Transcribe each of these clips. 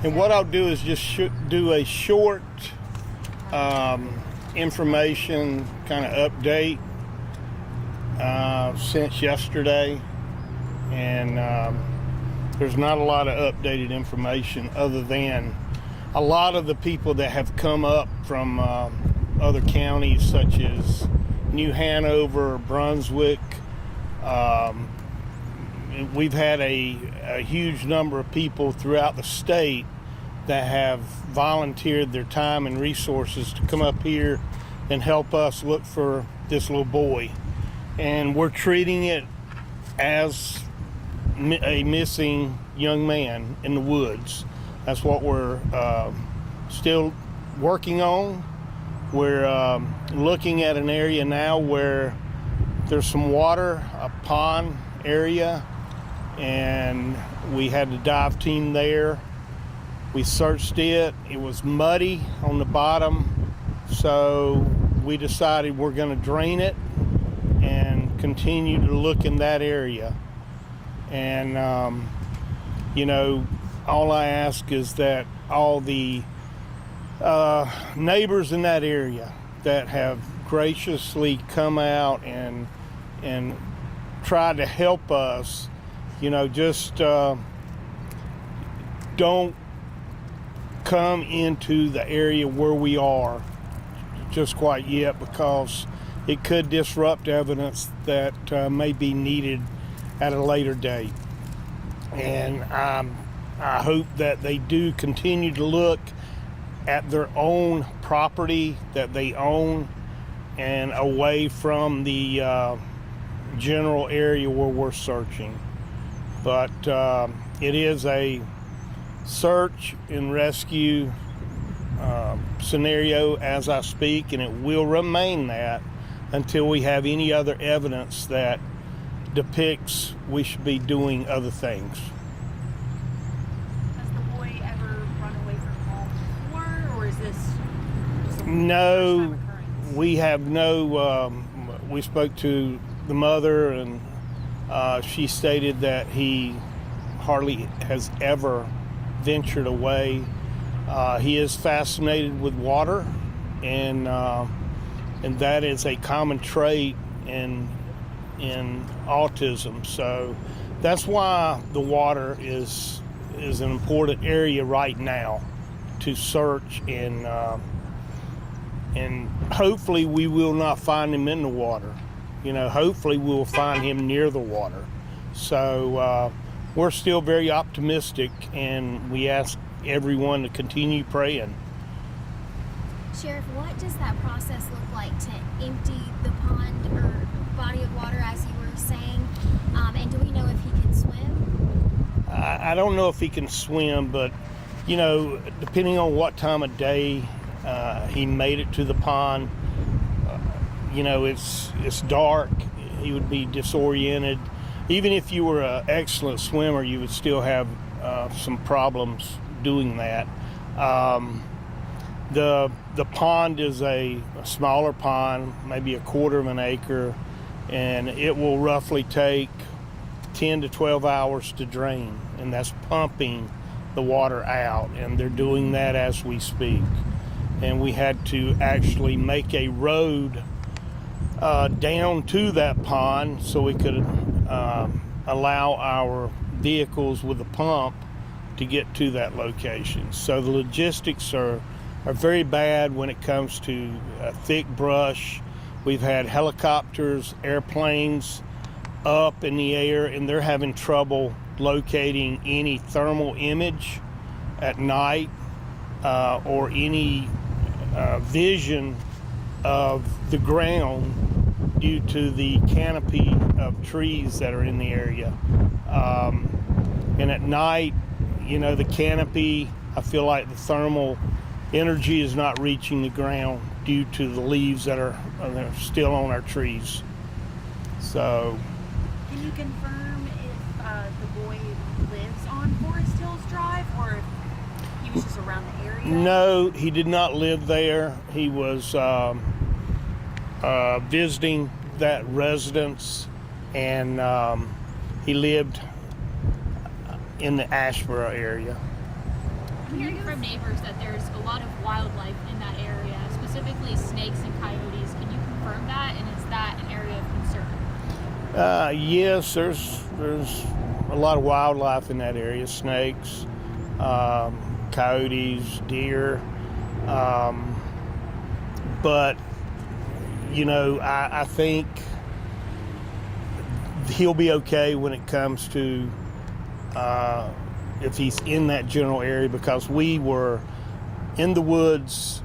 And what I'll do is just do a short information kind of update since yesterday, and there's not a lot of updated information other than a lot of the people that have come up from other counties such as New Hanover, Brunswick. We've had a huge number of people throughout the state that have volunteered their time and resources to come up here and help us look for this little boy. And we're treating it as a missing young man in the woods. That's what we're still working on. We're looking at an area now where there's some water, a pond area, and we had a dive team there. We searched it. It was muddy on the bottom, so we decided we're going to drain it and continue to look in that area. And all I ask is that all the neighbors in that area that have graciously come out and tried to help us, just don't come into the area where we are just quite yet, because it could disrupt evidence that may be needed at a later date. And I hope that they do continue to look at their own property that they own and away from the general area where we're searching. But it is a search and rescue scenario as I speak, and it will remain that until we have any other evidence that depicts we should be doing other things. Has the boy ever run away from home before, or is this just a No, first-time occurrence? we have no. We spoke to the mother, and she stated that he hardly has ever ventured away. He is fascinated with water, and that is a common trait in autism. So that's why the water is an important area right now to search, and hopefully we will not find him in the water. Hopefully we will find him near the water. So we're still very optimistic, and we ask everyone to continue praying. Sheriff, what does that process look like to empty the pond or body of water, as you were saying? And do we know if he can swim? I don't know if he can swim, but depending on what time of day he made it to the pond, it's dark. He would be disoriented. Even if you were an excellent swimmer, you would still have some problems doing that. The pond is a smaller pond, maybe 1/4 of an acre, and it will roughly take 10 to 12 hours to drain, and that's pumping the water out, and they're doing that as we speak. And we had to actually make a road down to that pond so we could allow our vehicles with the pump to get to that location. So the logistics are very bad when it comes to thick brush. We've had helicopters, airplanes up in the air, and they're having trouble locating any thermal image at night or any vision of the ground due to the canopy of trees that are in the area. And at night, the canopy, I feel like the thermal energy is not reaching the ground due to the leaves that are still on our trees. So, Can you confirm if the boy lives on Forest Hills Drive, or if he was just around the area? no, he did not live there. He was visiting that residence, and he lived in the Asheboro area. I'm hearing from neighbors that there's a lot of wildlife in that area, specifically snakes and coyotes. Can you confirm that? And is that an area of concern? Yes, there's a lot of wildlife in that area. Snakes, coyotes, deer. But, you know, I think he'll be okay when it comes to if he's in that general area, because we were in the woods,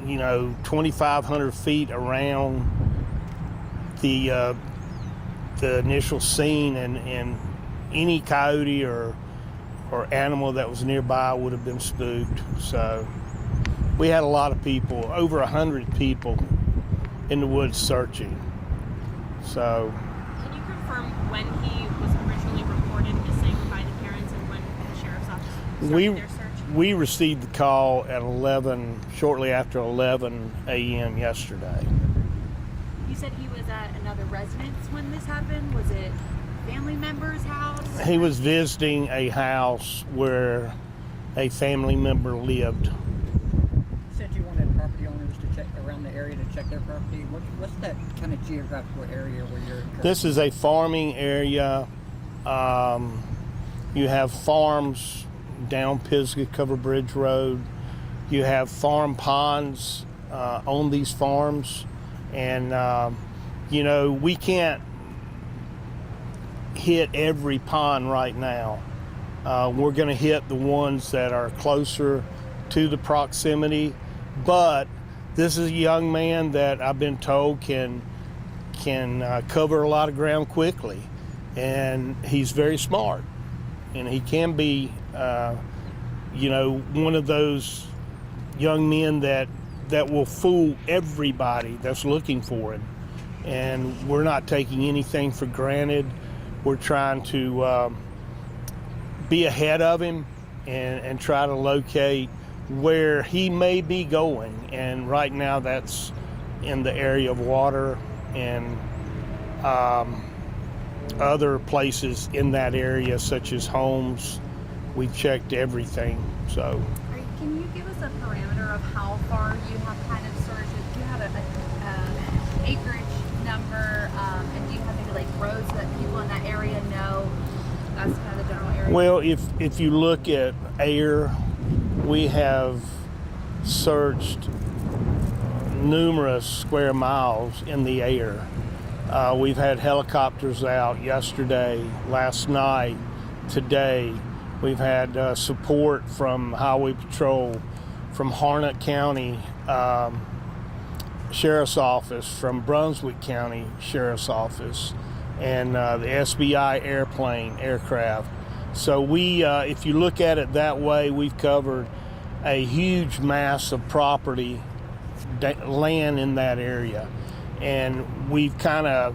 you know, 2,500 feet around the initial scene, and any coyote or animal that was nearby would have been spooked. So we had a lot of people, over 100 people in the woods searching. So Can you confirm when he was originally reported missing by the parents and when the sheriff's office started their search? we received the call at 11, shortly after 11 a.m. yesterday. You said he was at another residence when this happened. Was it family member's house? He was visiting a house where a family member lived. You said you wanted property owners to check around the area to check their property. What's that kind of geographical area where you're encouraging? This is a farming area. You have farms down Pisgah Cover Bridge Road. You have farm ponds on these farms. And, you know, we can't hit every pond right now. We're going to hit the ones that are closer to the proximity. But this is a young man that I've been told can cover a lot of ground quickly. And he's very smart. And he can be, you know, one of those young men that will fool everybody that's looking for him. And we're not taking anything for granted. We're trying to be ahead of him and try to locate where he may be going. And right now that's in the area of water and other places in that area, such as homes. We've checked everything. So Can you give us a parameter of how far you have kind of searched? Do you have an acreage number, and do you have maybe like roads that people in that area know? That's kind of the general area. well, if you look at air, we have searched numerous square miles in the air. We've had helicopters out yesterday, last night, today. We've had support from Highway Patrol, from Harnett County Sheriff's Office, from Brunswick County Sheriff's Office, and the SBI aircraft. So we, if you look at it that way, we've covered a huge mass of property, land in that area. And we've kind of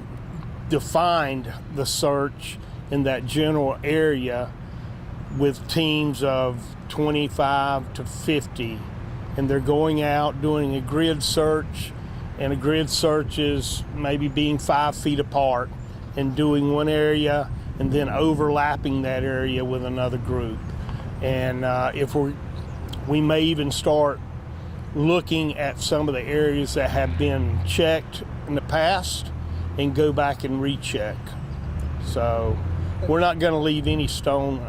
defined the search in that general area with teams of 25 to 50. And they're going out doing a grid search, and a grid search is maybe being 5 feet apart and doing one area and then overlapping that area with another group. And we may even start looking at some of the areas that have been checked in the past and go back and recheck. So we're not going to leave any stone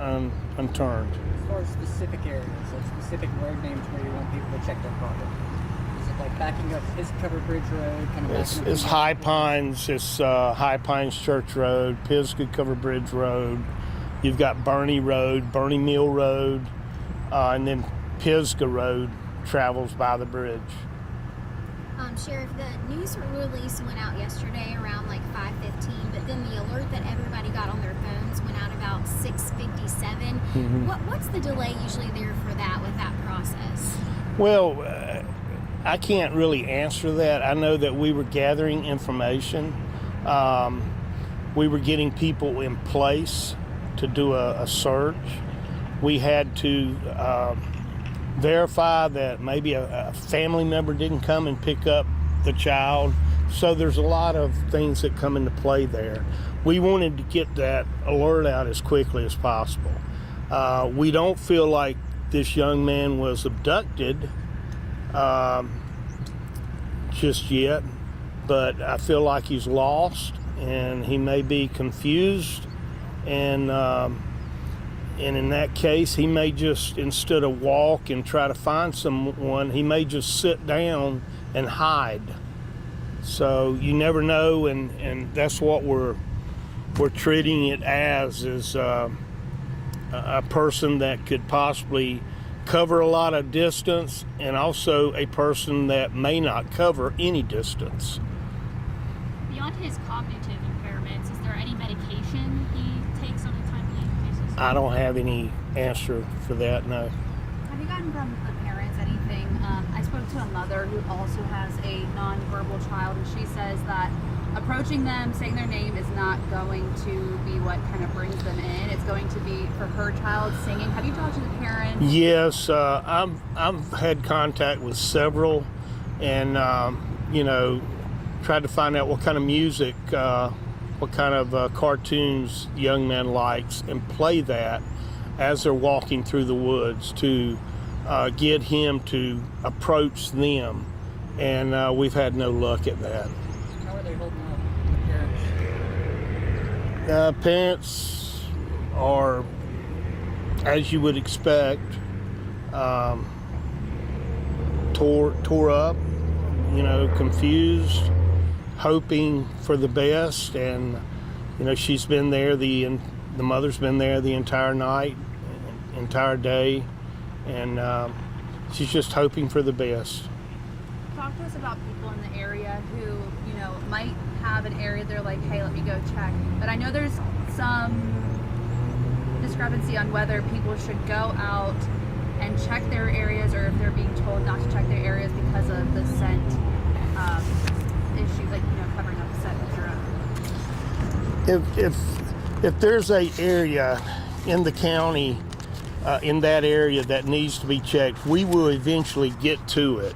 unturned. As far as specific areas, like specific road names where you want people to check their property, is it like backing up his Cover Bridge Road, kind of backing up? It's High Pines. It's High Pines Church Road, Pisgah Cover Bridge Road. You've got Bernie Road, Bernie Mill Road, and then Pisgah Road travels by the bridge. Sheriff, the news release went out yesterday around like 5:15, but then the alert that everybody got on their phones went out about 6:57. What's the delay usually there for that with that process? Well, I can't really answer that. I know that we were gathering information. We were getting people in place to do a search. We had to verify that maybe a family member didn't come and pick up the child. So there's a lot of things that come into play there. We wanted to get that alert out as quickly as possible. We don't feel like this young man was abducted just yet, but I feel like he's lost and he may be confused, and in that case he may just, instead of walk and try to find someone, he may just sit down and hide. So you never know, and that's what we're treating it as, is a person that could possibly cover a lot of distance, and also a person that may not cover any distance. Beyond his cognitive impairments, is there any medication he takes on a timely basis? I don't have any answer for that, no. Have you gotten from the parents anything? I spoke to a mother who also has a nonverbal child, and she says that approaching them, saying their name, is not going to be what kind of brings them in. It's going to be for her child singing. Have you talked to the parents? Yes, I've had contact with several, and tried to find out what kind of music, what kind of cartoons young man likes, and play that as they're walking through the woods to get him to approach them, and we've had no luck at that. How are they holding up, the parents? Parents are, as you would expect, tore up, confused, hoping for the best, and she's been there, the mother's been there the entire night, entire day, and she's just hoping for the best. Talk to us about people in the area who, might have an area they're like, hey, let me go check. But I know there's some discrepancy on whether people should go out and check their areas, or if they're being told not to check their areas because of the scent issue, like, covering up the scent, etc. If there's a area in the county, in that area that needs to be checked, we will eventually get to it.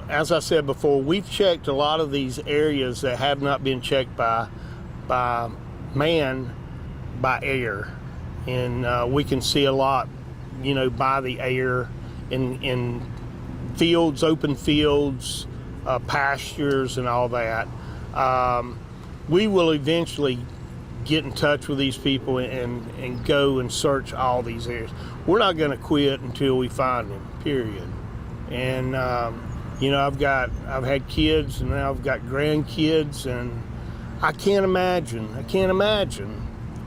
As I said before, we've checked a lot of these areas that have not been checked by man, by air, and we can see a lot, by the air in fields, open fields, pastures, and all that. We will eventually get in touch with these people and go and search all these areas. We're not going to quit until we find them, period. And I've had kids, and now I've got grandkids, and I can't imagine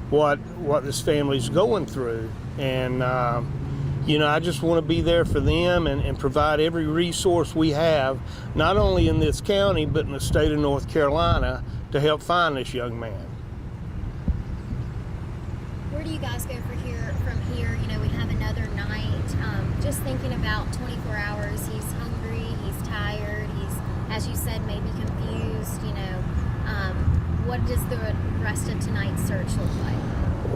what this family's going through. And I just want to be there for them and provide every resource we have, not only in this county but in the state of North Carolina, to help find this young man. Where do you guys go from here? We have another night. Just thinking about 24 hours. He's hungry. He's tired. He's, as you said, maybe confused. What does the rest of tonight's search look like?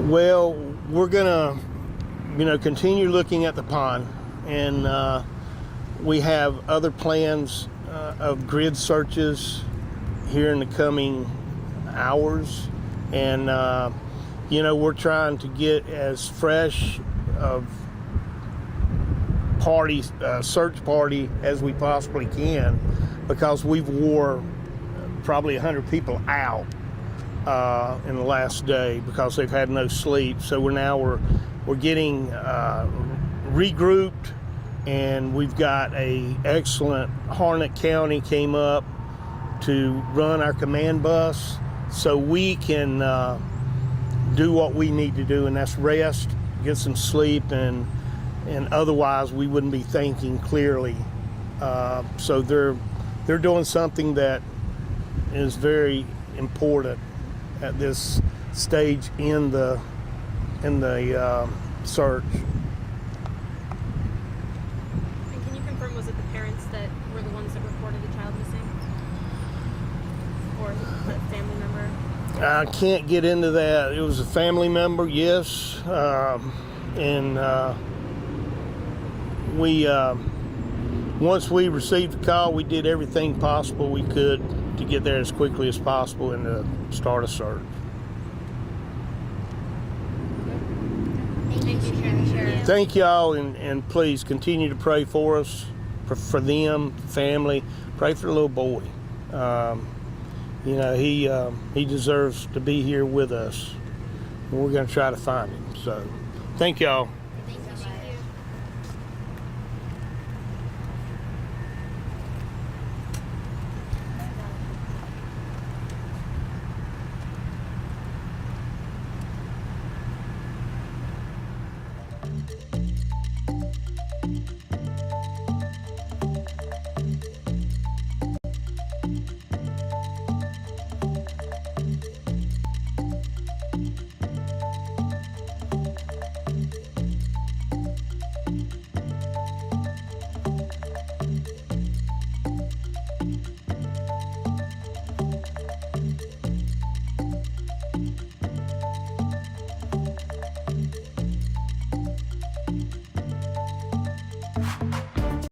Well, we're gonna, continue looking at the pond, and we have other plans of grid searches here in the coming hours, and we're trying to get as fresh of search party as we possibly can, because we've wore probably 100 people out in the last day because they've had no sleep. So we're getting regrouped, and we've got a excellent Harnett County came up to run our command bus, so we can do what we need to do, and that's rest, get some sleep, and otherwise we wouldn't be thinking clearly. So they're doing something that is very important at this stage in the search. And can you confirm, was it the parents that were the ones that reported the child missing, or a family member? I can't get into that. It was a family member, yes, and we once we received the call, we did everything possible we could to get there as quickly as possible and to start a search. Thank you, Sheriff. thank y'all, and please continue to pray for us, for them, family. Pray for the little boy. You know, he deserves to be here with us. And we're going to try to find him. So, thank y'all.